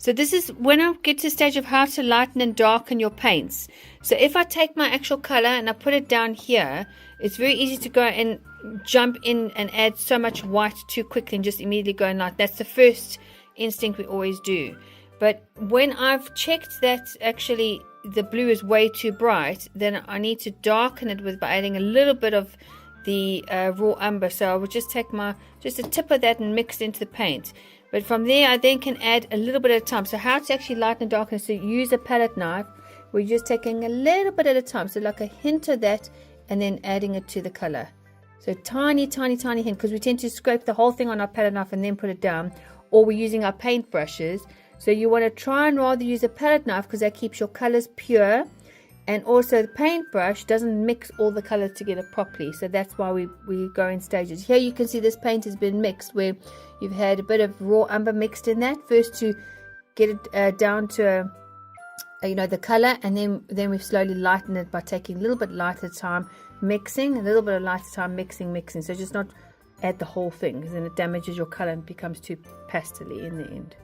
So this is when I get to the stage of how to lighten and darken your paints. So if I take my actual color and I put it down here, it's very easy to go and jump in and add so much white too quickly and just immediately go and light. That's the first instinct we always do. But when I've checked that actually the blue is way too bright, then I need to darken it by adding a little bit of the raw umber. So I would just take just a tip of that and mix it into the paint. But from there I then can add a little bit at a time. So how to actually lighten and darken is to use a palette knife. We're just taking a little bit at a time, so like a hint of that, and then adding it to the color. So tiny hint, because we tend to scrape the whole thing on our palette knife and then put it down, or we're using our paint brushes. So you want to try and rather use a palette knife, because that keeps your colors pure, and also the paintbrush doesn't mix all the colors together properly. So that's why we go in stages. Here you can see this paint has been mixed, where you've had a bit of raw umber mixed in that first to get it down to the color, and then we've slowly lightened it by taking a little bit light at a time, mixing a little bit of light at a time, mixing. So just not add the whole thing, because then it damages your color and becomes too pastel-y in the end.